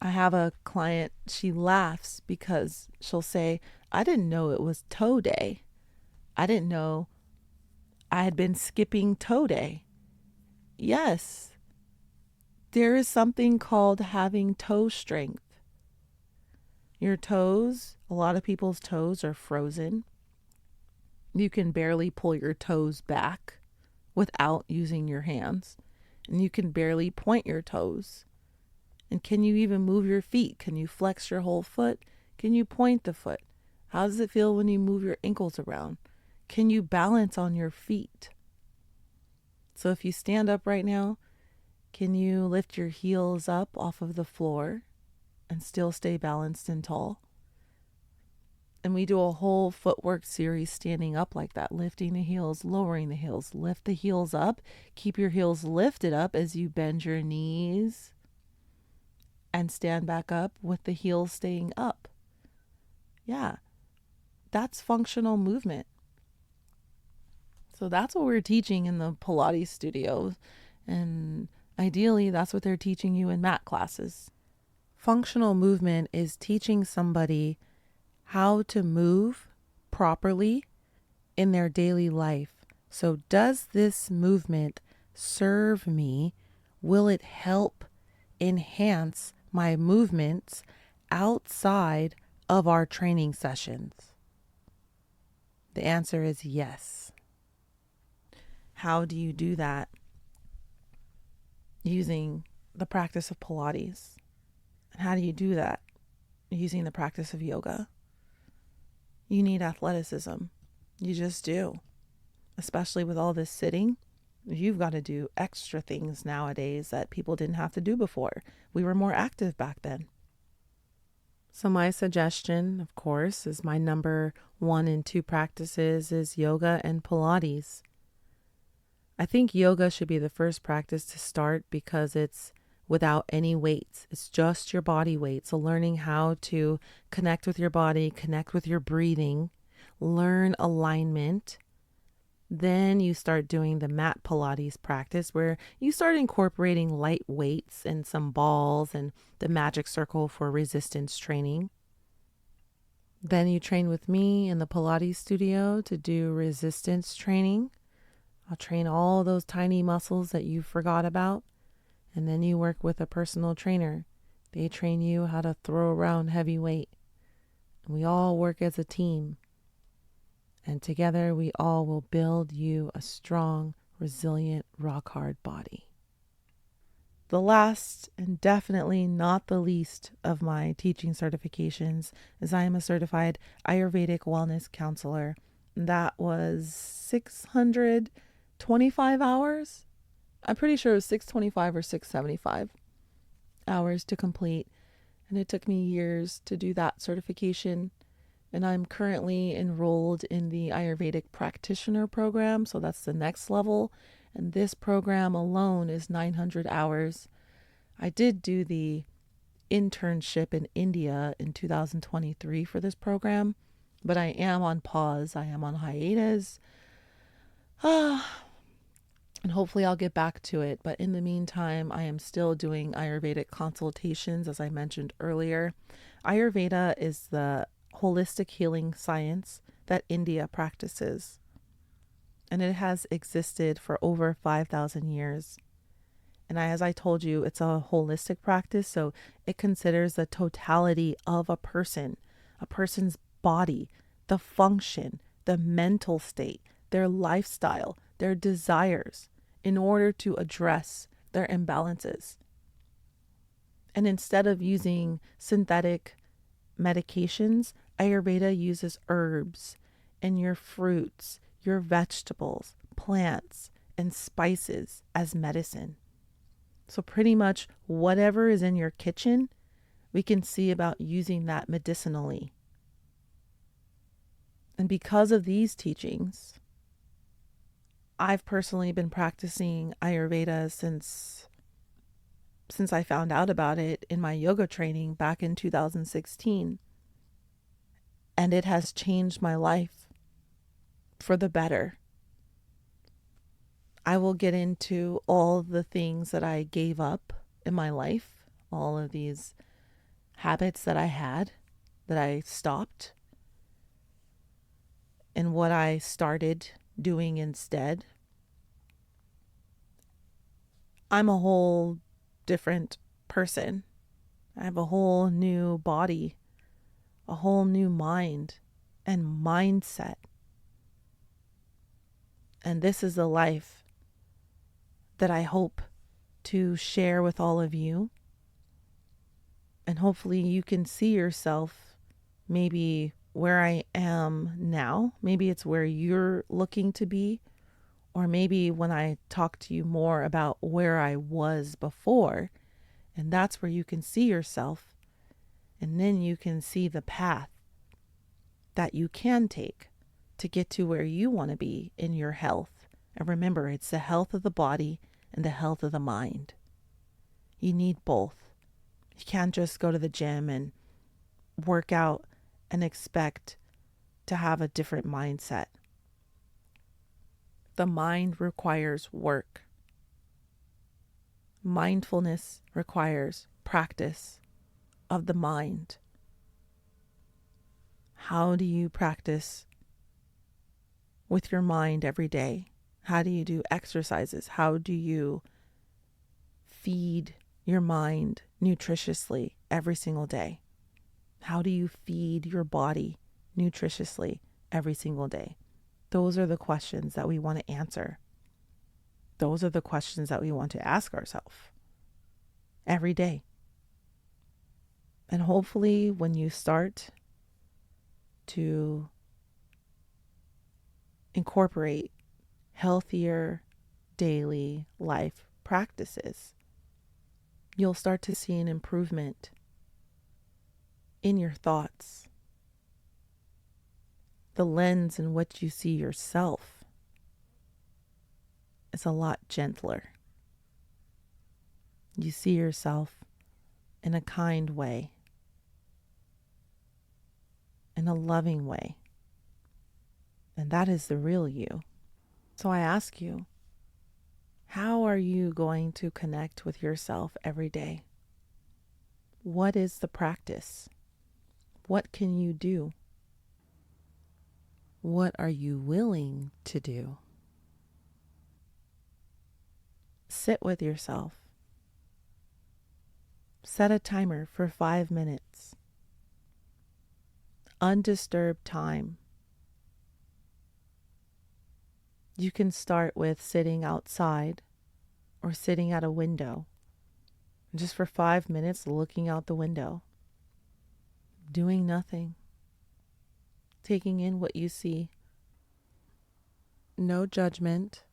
I have a client, she laughs because she'll say, I didn't know it was toe day. I didn't know I had been skipping toe day. Yes, there is something called having toe strength. Your toes, a lot of people's toes are frozen. You can barely pull your toes back without using your hands. And you can barely point your toes. And can you even move your feet? Can you flex your whole foot? Can you point the foot? How does it feel when you move your ankles around? Can you balance on your feet? So if you stand up right now, can you lift your heels up off of the floor and still stay balanced and tall? And we do a whole footwork series standing up like that, lifting the heels, lowering the heels, lift the heels up, keep your heels lifted up as you bend your knees and stand back up with the heels staying up. Yeah, that's functional movement. So that's what we're teaching in the Pilates studio. And ideally, that's what they're teaching you in mat classes. Functional movement is teaching somebody how to move properly in their daily life. So does this movement serve me? Will it help enhance my movements outside of our training sessions? The answer is yes. How do you do that? Using the practice of Pilates. And how do you do that? Using the practice of yoga. You need athleticism. You just do. Especially with all this sitting. You've got to do extra things nowadays that people didn't have to do before. We were more active back then. So my suggestion, of course, is my number 1 and 2 practices is yoga and Pilates. I think yoga should be the first practice to start because it's without any weights. It's just your body weight. So learning how to connect with your body, connect with your breathing, learn alignment. Then you start doing the mat Pilates practice where you start incorporating light weights and some balls and the magic circle for resistance training. Then you train with me in the Pilates studio to do resistance training. I'll train all those tiny muscles that you forgot about. And then you work with a personal trainer. They train you how to throw around heavy weight. And we all work as a team. And together we all will build you a strong, resilient, rock-hard body. The last and definitely not the least of my teaching certifications is I am a certified Ayurvedic wellness counselor. That was 625 hours. I'm pretty sure it was 625 or 675 hours to complete. And it took me years to do that certification. And I'm currently enrolled in the Ayurvedic practitioner program. So that's the next level. And this program alone is 900 hours. I did do the internship in India in 2023 for this program, but I am on pause. I am on hiatus. And hopefully I'll get back to it. But in the meantime, I am still doing Ayurvedic consultations, as I mentioned earlier. Ayurveda is the holistic healing science that India practices. And it has existed for over 5,000 years. And as I told you, it's a holistic practice. So it considers the totality of a person's body, the function, the mental state, their lifestyle, their desires, in order to address their imbalances. And instead of using synthetic medications, Ayurveda uses herbs and your fruits, your vegetables, plants, and spices as medicine. So pretty much whatever is in your kitchen, we can see about using that medicinally. And because of these teachings, I've personally been practicing Ayurveda since I found out about it in my yoga training back in 2016. And it has changed my life for the better. I will get into all the things that I gave up in my life, all of these habits that I had, that I stopped, and what I started doing instead. I'm a whole different person. I have a whole new body, a whole new mind and mindset. And this is a life that I hope to share with all of you. And hopefully you can see yourself maybe where I am now. Maybe it's where you're looking to be. Or maybe when I talk to you more about where I was before. And that's where you can see yourself. And then you can see the path that you can take to get to where you want to be in your health. And remember, it's the health of the body and the health of the mind. You need both. You can't just go to the gym and work out and expect to have a different mindset. The mind requires work. Mindfulness requires practice of the mind. How do you practice with your mind every day? How do you do exercises? How do you feed your mind nutritiously every single day? How do you feed your body nutritiously every single day? Those are the questions that we want to answer. Those are the questions that we want to ask ourselves every day. And hopefully when you start to incorporate healthier daily life practices, you'll start to see an improvement in your thoughts. The lens in which you see yourself is a lot gentler. You see yourself in a kind way, in a loving way. And that is the real you. So I ask you, how are you going to connect with yourself every day? What is the practice? What can you do? What are you willing to do? Sit with yourself. Set a timer for 5 minutes. Undisturbed time. You can start with sitting outside or sitting at a window, just for 5 minutes looking out the window, doing nothing, taking in what you see. No judgment,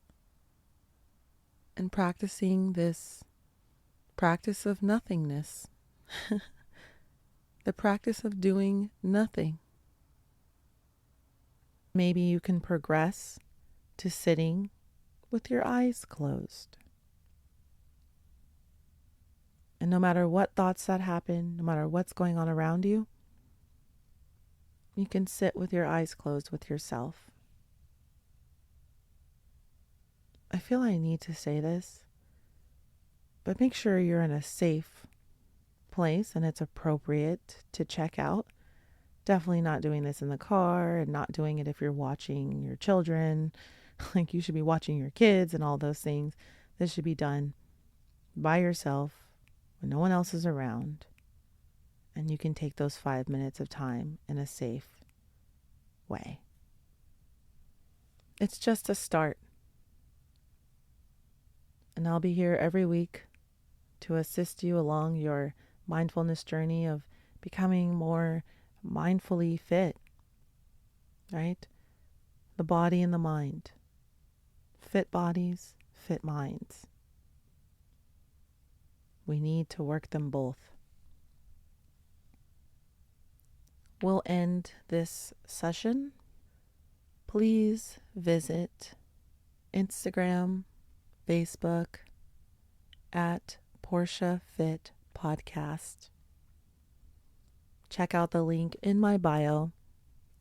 and practicing this practice of nothingness, the practice of doing nothing. Maybe you can progress to sitting with your eyes closed. And no matter what thoughts that happen, no matter what's going on around you, you can sit with your eyes closed with yourself. I feel I need to say this, but make sure you're in a safe place and it's appropriate to check out. Definitely not doing this in the car, and not doing it if you're watching your children. Like, you should be watching your kids and all those things. This should be done by yourself when no one else is around. And you can take those 5 minutes of time in a safe way. It's just a start. And I'll be here every week to assist you along your mindfulness journey of becoming more mindfully fit, right? The body and the mind. Fit bodies, fit minds. We need to work them both. We'll end this session. Please visit Instagram, Facebook at Poirsha Fit Podcast. Check out the link in my bio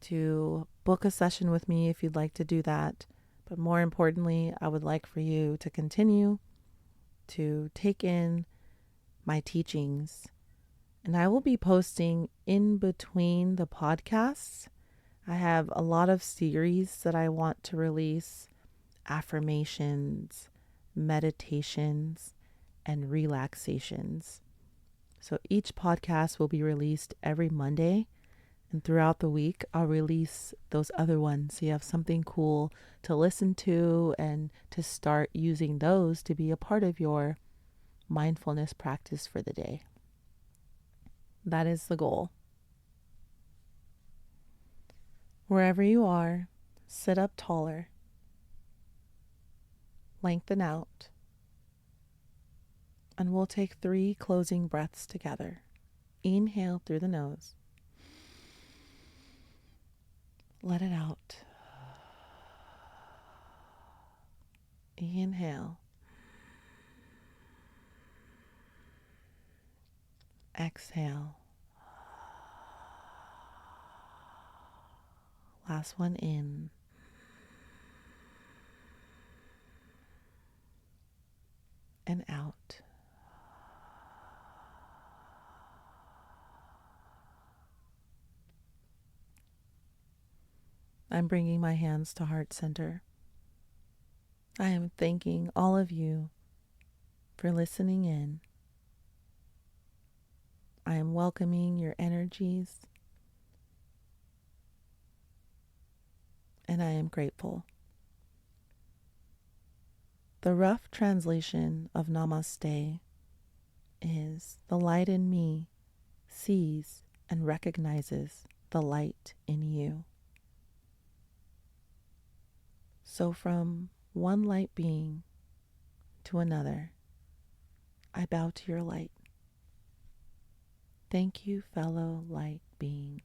to book a session with me if you'd like to do that. But more importantly, I would like for you to continue to take in my teachings. And I will be posting in between the podcasts. I have a lot of series that I want to release: affirmations, meditations, and relaxations. So each podcast will be released every Monday, and throughout the week I'll release those other ones, so you have something cool to listen to and to start using those to be a part of your mindfulness practice for the day. That is the goal. Wherever you are, sit up taller, lengthen out, and we'll take 3 closing breaths together. Inhale through the nose. Let it out. Inhale. Exhale. Last one in. And out. I'm bringing my hands to heart center. I am thanking all of you for listening in. I am welcoming your energies, and I am grateful. The rough translation of Namaste is the light in me sees and recognizes the light in you. So from one light being to another, I bow to your light. Thank you, fellow light beings.